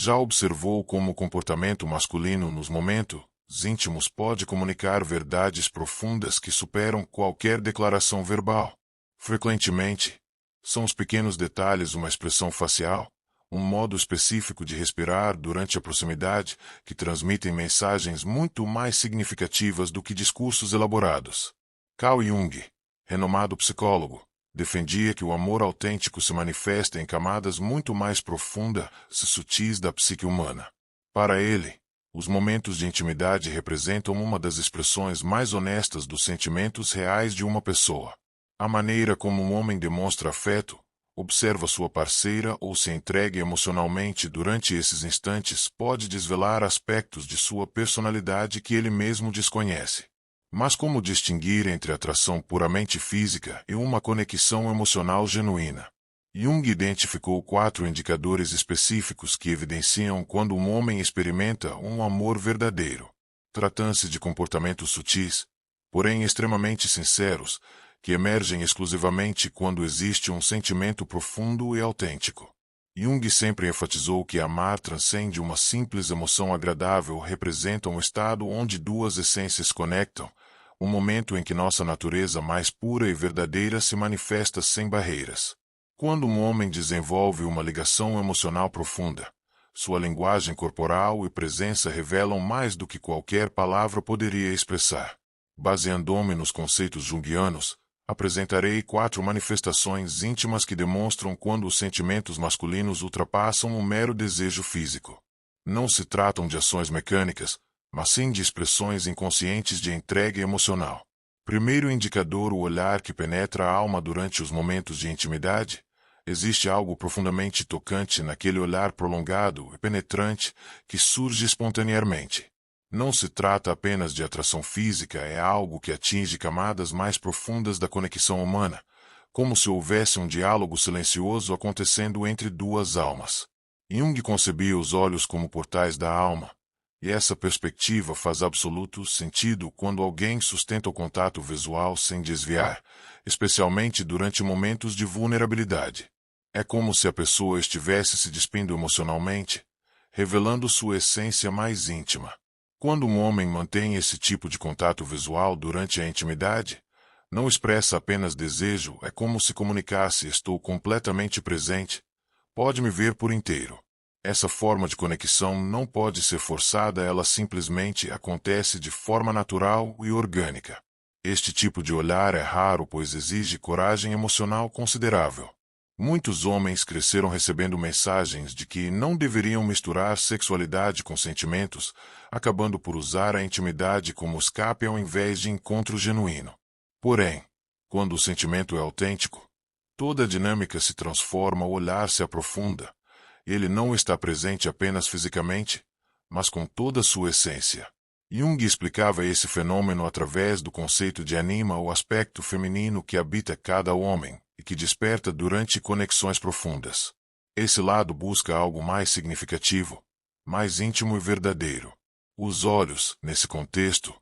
Já observou como o comportamento masculino nos momentos íntimos pode comunicar verdades profundas que superam qualquer declaração verbal? Frequentemente, são os pequenos detalhes, uma expressão facial, um modo específico de respirar durante a proximidade, que transmitem mensagens muito mais significativas do que discursos elaborados. Carl Jung, renomado psicólogo, defendia que o amor autêntico se manifesta em camadas muito mais profundas e sutis da psique humana. Para ele, os momentos de intimidade representam uma das expressões mais honestas dos sentimentos reais de uma pessoa. A maneira como um homem demonstra afeto, observa sua parceira ou se entrega emocionalmente durante esses instantes pode desvelar aspectos de sua personalidade que ele mesmo desconhece. Mas como distinguir entre atração puramente física e uma conexão emocional genuína? Jung identificou 4 indicadores específicos que evidenciam quando um homem experimenta um amor verdadeiro. Tratam-se de comportamentos sutis, porém extremamente sinceros, que emergem exclusivamente quando existe um sentimento profundo e autêntico. Jung sempre enfatizou que amar transcende uma simples emoção agradável, representa um estado onde duas essências conectam, um momento em que nossa natureza mais pura e verdadeira se manifesta sem barreiras. Quando um homem desenvolve uma ligação emocional profunda, sua linguagem corporal e presença revelam mais do que qualquer palavra poderia expressar. Baseando-me nos conceitos junguianos, apresentarei 4 manifestações íntimas que demonstram quando os sentimentos masculinos ultrapassam o mero desejo físico. Não se tratam de ações mecânicas, mas sim de expressões inconscientes de entrega emocional. Primeiro indicador: o olhar que penetra a alma durante os momentos de intimidade. Existe algo profundamente tocante naquele olhar prolongado e penetrante que surge espontaneamente. Não se trata apenas de atração física, é algo que atinge camadas mais profundas da conexão humana, como se houvesse um diálogo silencioso acontecendo entre duas almas. Jung concebia os olhos como portais da alma, e essa perspectiva faz absoluto sentido quando alguém sustenta o contato visual sem desviar, especialmente durante momentos de vulnerabilidade. É como se a pessoa estivesse se despindo emocionalmente, revelando sua essência mais íntima. Quando um homem mantém esse tipo de contato visual durante a intimidade, não expressa apenas desejo, é como se comunicasse: estou completamente presente, pode me ver por inteiro. Essa forma de conexão não pode ser forçada, ela simplesmente acontece de forma natural e orgânica. Este tipo de olhar é raro, pois exige coragem emocional considerável. Muitos homens cresceram recebendo mensagens de que não deveriam misturar sexualidade com sentimentos, acabando por usar a intimidade como escape ao invés de encontro genuíno. Porém, quando o sentimento é autêntico, toda a dinâmica se transforma, o olhar se aprofunda. Ele não está presente apenas fisicamente, mas com toda a sua essência. Jung explicava esse fenômeno através do conceito de anima, o aspecto feminino que habita cada homem e que desperta durante conexões profundas. Esse lado busca algo mais significativo, mais íntimo e verdadeiro. Os olhos, nesse contexto,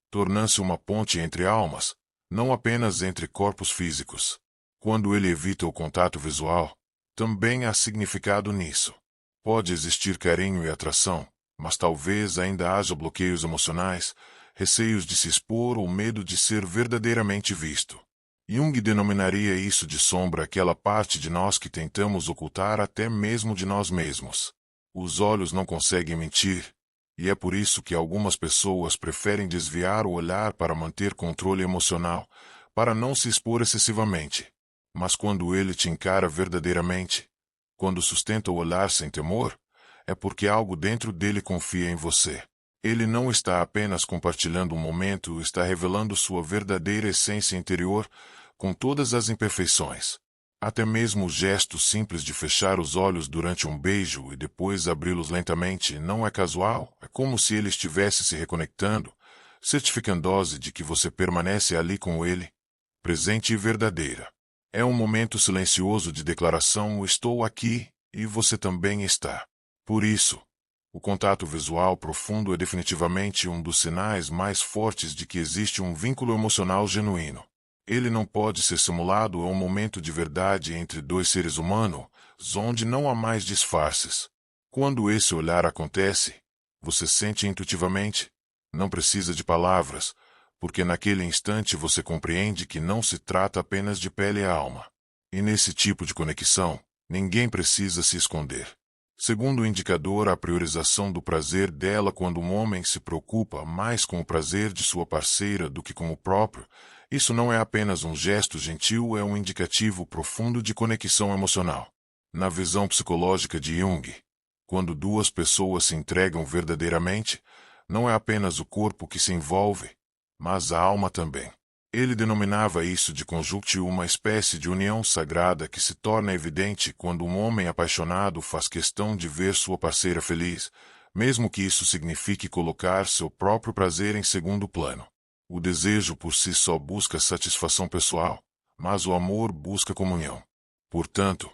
tornam-se uma ponte entre almas, não apenas entre corpos físicos. Quando ele evita o contato visual, também há significado nisso. Pode existir carinho e atração, mas talvez ainda haja bloqueios emocionais, receios de se expor ou medo de ser verdadeiramente visto. Jung denominaria isso de sombra, aquela parte de nós que tentamos ocultar até mesmo de nós mesmos. Os olhos não conseguem mentir, e é por isso que algumas pessoas preferem desviar o olhar para manter controle emocional, para não se expor excessivamente. Mas quando ele te encara verdadeiramente, quando sustenta o olhar sem temor, é porque algo dentro dele confia em você. Ele não está apenas compartilhando um momento, está revelando sua verdadeira essência interior, com todas as imperfeições. Até mesmo o gesto simples de fechar os olhos durante um beijo e depois abri-los lentamente não é casual, é como se ele estivesse se reconectando, certificando-se de que você permanece ali com ele, presente e verdadeira. É um momento silencioso de declaração: estou aqui, e você também está. Por isso, o contato visual profundo é definitivamente um dos sinais mais fortes de que existe um vínculo emocional genuíno. Ele não pode ser simulado, é um momento de verdade entre dois seres humanos, onde não há mais disfarces. Quando esse olhar acontece, você sente intuitivamente, não precisa de palavras, porque naquele instante você compreende que não se trata apenas de pele e alma. E nesse tipo de conexão, ninguém precisa se esconder. Segundo o indicador, a priorização do prazer dela quando um homem se preocupa mais com o prazer de sua parceira do que com o próprio, isso não é apenas um gesto gentil, é um indicativo profundo de conexão emocional. Na visão psicológica de Jung, quando duas pessoas se entregam verdadeiramente, não é apenas o corpo que se envolve, mas a alma também. Ele denominava isso de conjunctio, uma espécie de união sagrada que se torna evidente quando um homem apaixonado faz questão de ver sua parceira feliz, mesmo que isso signifique colocar seu próprio prazer em segundo plano. O desejo por si só busca satisfação pessoal, mas o amor busca comunhão. Portanto,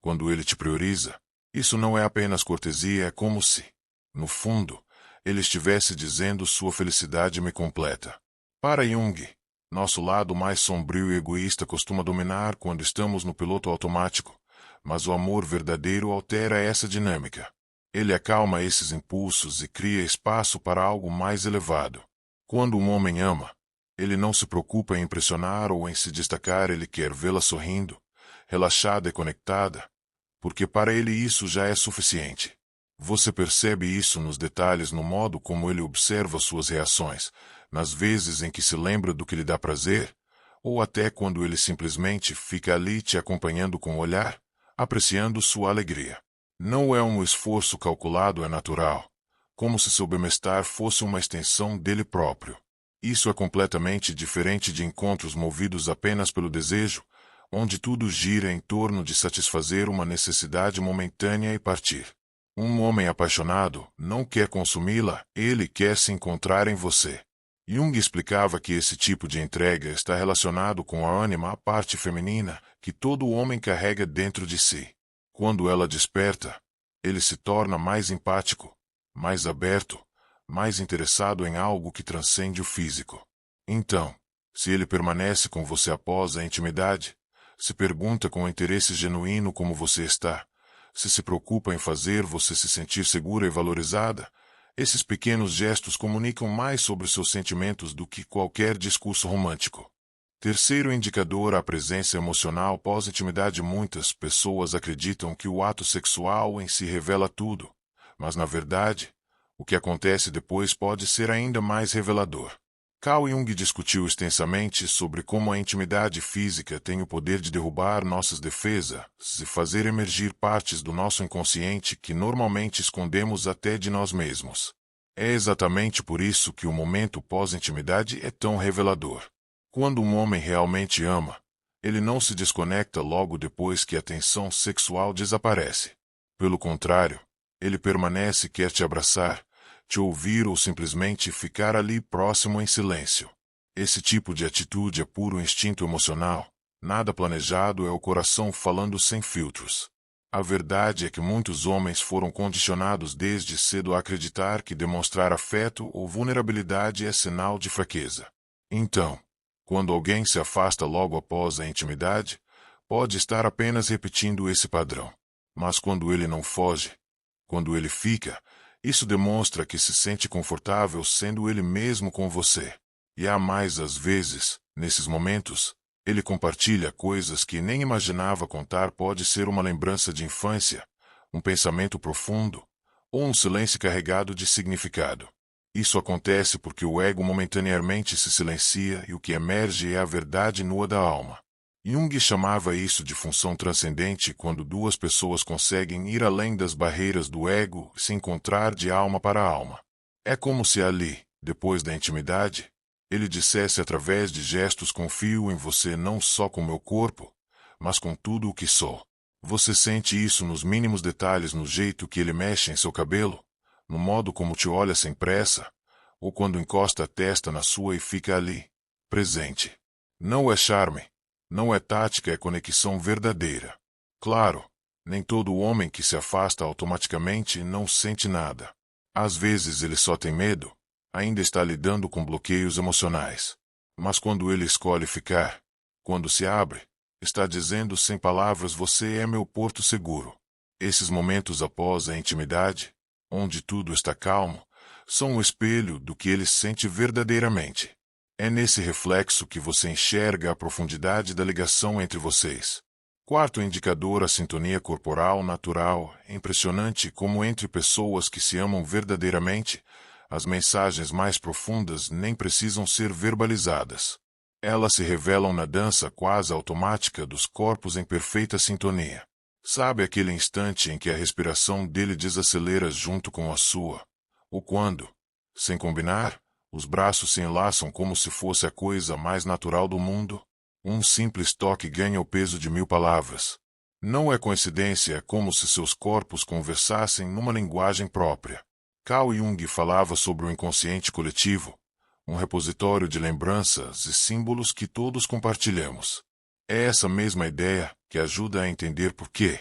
quando ele te prioriza, isso não é apenas cortesia, é como se, no fundo, ele estivesse dizendo: sua felicidade me completa. Para Jung, nosso lado mais sombrio e egoísta costuma dominar quando estamos no piloto automático, mas o amor verdadeiro altera essa dinâmica. Ele acalma esses impulsos e cria espaço para algo mais elevado. Quando um homem ama, ele não se preocupa em impressionar ou em se destacar, ele quer vê-la sorrindo, relaxada e conectada, porque para ele isso já é suficiente. Você percebe isso nos detalhes, no modo como ele observa suas reações, nas vezes em que se lembra do que lhe dá prazer, ou até quando ele simplesmente fica ali te acompanhando com o olhar, apreciando sua alegria. Não é um esforço calculado, é natural, como se seu bem-estar fosse uma extensão dele próprio. Isso é completamente diferente de encontros movidos apenas pelo desejo, onde tudo gira em torno de satisfazer uma necessidade momentânea e partir. Um homem apaixonado não quer consumi-la, ele quer se encontrar em você. Jung explicava que esse tipo de entrega está relacionado com a ânima, a parte feminina, que todo homem carrega dentro de si. Quando ela desperta, ele se torna mais empático, mais aberto, mais interessado em algo que transcende o físico. Então, se ele permanece com você após a intimidade, se pergunta com interesse genuíno como você está, se preocupa em fazer você se sentir segura e valorizada, esses pequenos gestos comunicam mais sobre seus sentimentos do que qualquer discurso romântico. Terceiro indicador, a presença emocional pós-intimidade. Muitas pessoas acreditam que o ato sexual em si revela tudo, mas na verdade, o que acontece depois pode ser ainda mais revelador. Carl Jung discutiu extensamente sobre como a intimidade física tem o poder de derrubar nossas defesas e fazer emergir partes do nosso inconsciente que normalmente escondemos até de nós mesmos. É exatamente por isso que o momento pós-intimidade é tão revelador. Quando um homem realmente ama, ele não se desconecta logo depois que a tensão sexual desaparece. Pelo contrário, ele permanece, quer te abraçar, te ouvir ou simplesmente ficar ali próximo em silêncio. Esse tipo de atitude é puro instinto emocional, nada planejado, é o coração falando sem filtros. A verdade é que muitos homens foram condicionados desde cedo a acreditar que demonstrar afeto ou vulnerabilidade é sinal de fraqueza. Então, quando alguém se afasta logo após a intimidade, pode estar apenas repetindo esse padrão. Mas quando ele não foge, quando ele fica, isso demonstra que se sente confortável sendo ele mesmo com você. E há mais às vezes, nesses momentos, ele compartilha coisas que nem imaginava contar. Pode ser uma lembrança de infância, um pensamento profundo, ou um silêncio carregado de significado. Isso acontece porque o ego momentaneamente se silencia e o que emerge é a verdade nua da alma. Jung chamava isso de função transcendente, quando duas pessoas conseguem ir além das barreiras do ego e se encontrar de alma para alma. É como se ali, depois da intimidade, ele dissesse através de gestos: confio em você não só com meu corpo, mas com tudo o que sou. Você sente isso nos mínimos detalhes, no jeito que ele mexe em seu cabelo, no modo como te olha sem pressa, ou quando encosta a testa na sua e fica ali, presente. Não é charme. Não é tática, é conexão verdadeira. Claro, nem todo homem que se afasta automaticamente não sente nada. Às vezes ele só tem medo, ainda está lidando com bloqueios emocionais. Mas quando ele escolhe ficar, quando se abre, está dizendo sem palavras: você é meu porto seguro. Esses momentos após a intimidade, onde tudo está calmo, são o espelho do que ele sente verdadeiramente. É nesse reflexo que você enxerga a profundidade da ligação entre vocês. Quarto indicador: a sintonia corporal natural. É impressionante como entre pessoas que se amam verdadeiramente, as mensagens mais profundas nem precisam ser verbalizadas. Elas se revelam na dança quase automática dos corpos em perfeita sintonia. Sabe aquele instante em que a respiração dele desacelera junto com a sua? Ou quando, sem combinar, os braços se enlaçam como se fosse a coisa mais natural do mundo? Um simples toque ganha o peso de 1000 palavras. Não é coincidência, é como se seus corpos conversassem numa linguagem própria. Carl Jung falava sobre o inconsciente coletivo, um repositório de lembranças e símbolos que todos compartilhamos. É essa mesma ideia que ajuda a entender por que,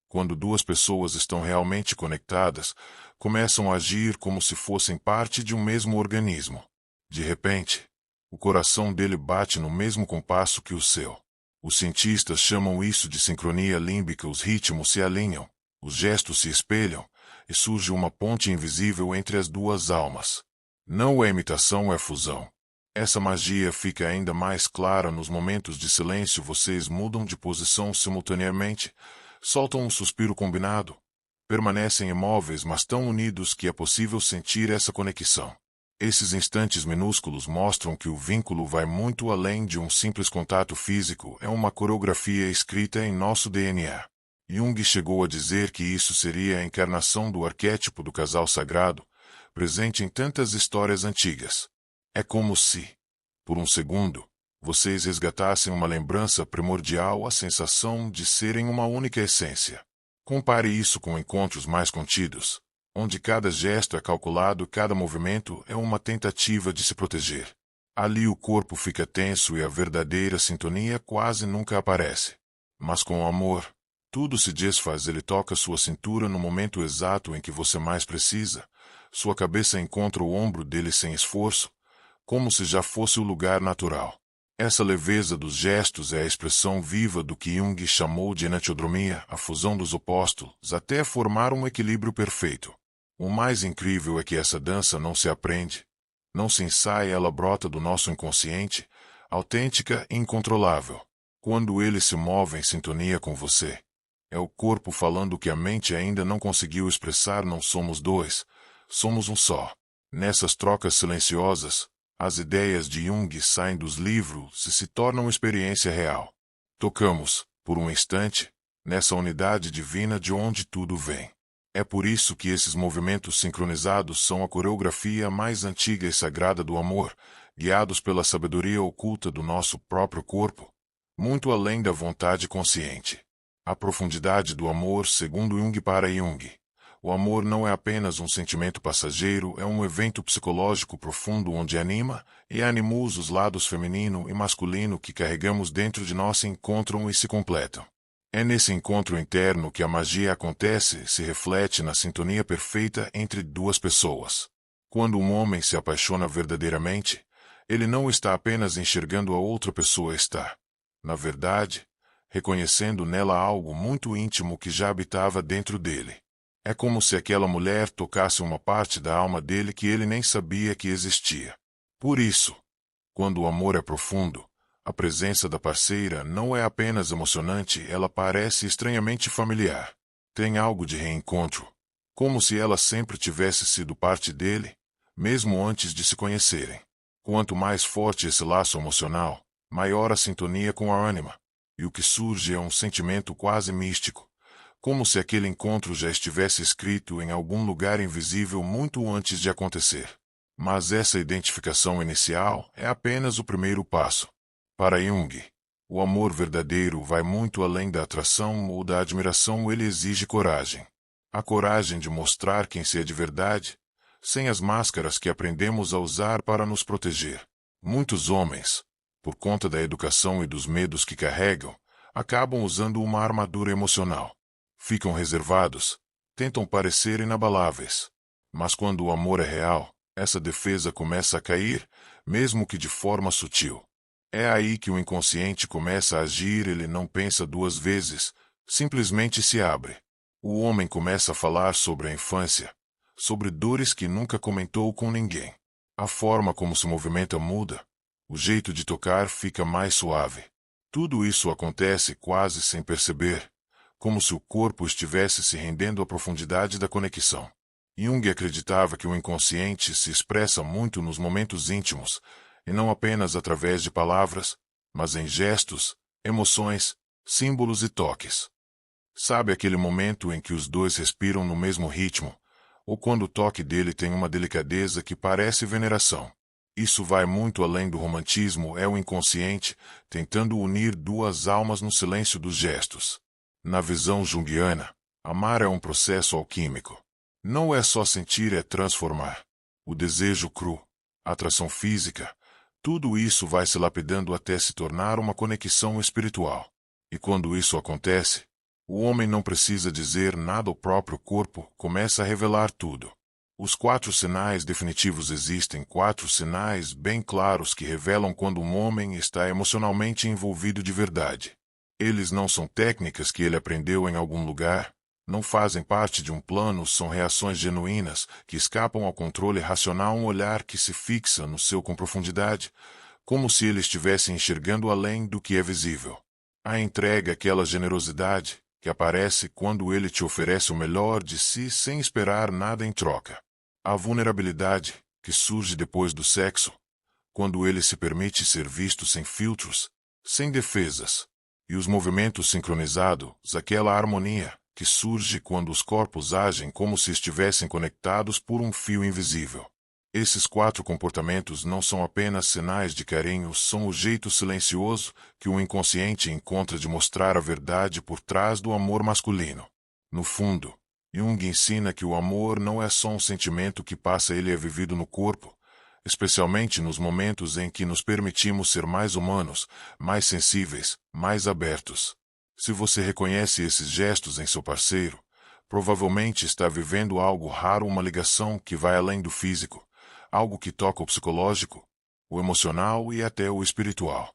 quando duas pessoas estão realmente conectadas, começam a agir como se fossem parte de um mesmo organismo. De repente, o coração dele bate no mesmo compasso que o seu. Os cientistas chamam isso de sincronia límbica. Os ritmos se alinham, os gestos se espelham, e surge uma ponte invisível entre as duas almas. Não é imitação, é fusão. Essa magia fica ainda mais clara nos momentos de silêncio. Vocês mudam de posição simultaneamente, soltam um suspiro combinado, permanecem imóveis mas tão unidos que é possível sentir essa conexão. Esses instantes minúsculos mostram que o vínculo vai muito além de um simples contato físico, é uma coreografia escrita em nosso DNA. Jung chegou a dizer que isso seria a encarnação do arquétipo do casal sagrado, presente em tantas histórias antigas. É como se, por um segundo, vocês resgatassem uma lembrança primordial, a sensação de serem uma única essência. Compare isso com encontros mais contidos, onde cada gesto é calculado, cada movimento é uma tentativa de se proteger. Ali o corpo fica tenso e a verdadeira sintonia quase nunca aparece. Mas com o amor, tudo se desfaz. Ele toca sua cintura no momento exato em que você mais precisa. Sua cabeça encontra o ombro dele sem esforço, como se já fosse o lugar natural. Essa leveza dos gestos é a expressão viva do que Jung chamou de enantiodromia, a fusão dos opostos, até formar um equilíbrio perfeito. O mais incrível é que essa dança não se aprende, não se ensaia, ela brota do nosso inconsciente, autêntica e incontrolável. Quando ele se move em sintonia com você, é o corpo falando o que a mente ainda não conseguiu expressar. Não somos dois, somos um só. Nessas trocas silenciosas, as ideias de Jung saem dos livros e se tornam experiência real. Tocamos, por um instante, nessa unidade divina de onde tudo vem. É por isso que esses movimentos sincronizados são a coreografia mais antiga e sagrada do amor, guiados pela sabedoria oculta do nosso próprio corpo, muito além da vontade consciente. A profundidade do amor, segundo Jung. Para Jung, o amor não é apenas um sentimento passageiro, é um evento psicológico profundo onde anima e animus, os lados feminino e masculino que carregamos dentro de nós se encontram e se completam. É nesse encontro interno que a magia acontece, se reflete na sintonia perfeita entre duas pessoas. Quando um homem se apaixona verdadeiramente, ele não está apenas enxergando a outra pessoa, está, na verdade, reconhecendo nela algo muito íntimo que já habitava dentro dele. É como se aquela mulher tocasse uma parte da alma dele que ele nem sabia que existia. Por isso, quando o amor é profundo, a presença da parceira não é apenas emocionante, ela parece estranhamente familiar. Tem algo de reencontro, como se ela sempre tivesse sido parte dele, mesmo antes de se conhecerem. Quanto mais forte esse laço emocional, maior a sintonia com a ânima, e o que surge é um sentimento quase místico, como se aquele encontro já estivesse escrito em algum lugar invisível muito antes de acontecer. Mas essa identificação inicial é apenas o primeiro passo. Para Jung, o amor verdadeiro vai muito além da atração ou da admiração. Ele exige coragem. A coragem de mostrar quem se é de verdade, sem as máscaras que aprendemos a usar para nos proteger. Muitos homens, por conta da educação e dos medos que carregam, acabam usando uma armadura emocional. Ficam reservados, tentam parecer inabaláveis. Mas quando o amor é real, essa defesa começa a cair, mesmo que de forma sutil. É aí que o inconsciente começa a agir. Ele não pensa duas vezes, simplesmente se abre. O homem começa a falar sobre a infância, sobre dores que nunca comentou com ninguém. A forma como se movimenta muda, o jeito de tocar fica mais suave. Tudo isso acontece quase sem perceber, como se o corpo estivesse se rendendo à profundidade da conexão. Jung acreditava que o inconsciente se expressa muito nos momentos íntimos, e não apenas através de palavras, mas em gestos, emoções, símbolos e toques. Sabe aquele momento em que os dois respiram no mesmo ritmo, ou quando o toque dele tem uma delicadeza que parece veneração? Isso vai muito além do romantismo, é o inconsciente tentando unir duas almas no silêncio dos gestos. Na visão junguiana, amar é um processo alquímico. Não é só sentir, é transformar. O desejo cru, a atração física, tudo isso vai se lapidando até se tornar uma conexão espiritual. E quando isso acontece, o homem não precisa dizer nada, o próprio corpo começa a revelar tudo. Os 4 sinais definitivos existem, 4 sinais bem claros que revelam quando um homem está emocionalmente envolvido de verdade. Eles não são técnicas que ele aprendeu em algum lugar, não fazem parte de um plano, são reações genuínas que escapam ao controle racional, um olhar que se fixa no seu com profundidade, como se ele estivesse enxergando além do que é visível. A entrega, aquela generosidade que aparece quando ele te oferece o melhor de si sem esperar nada em troca. A vulnerabilidade, que surge depois do sexo, quando ele se permite ser visto sem filtros, sem defesas. E os movimentos sincronizados, aquela harmonia, que surge quando os corpos agem como se estivessem conectados por um fio invisível. Esses 4 comportamentos não são apenas sinais de carinho, são o jeito silencioso que o inconsciente encontra de mostrar a verdade por trás do amor masculino. No fundo, Jung ensina que o amor não é só um sentimento que passa, ele é vivido no corpo, especialmente nos momentos em que nos permitimos ser mais humanos, mais sensíveis, mais abertos. Se você reconhece esses gestos em seu parceiro, provavelmente está vivendo algo raro, uma ligação que vai além do físico, algo que toca o psicológico, o emocional e até o espiritual.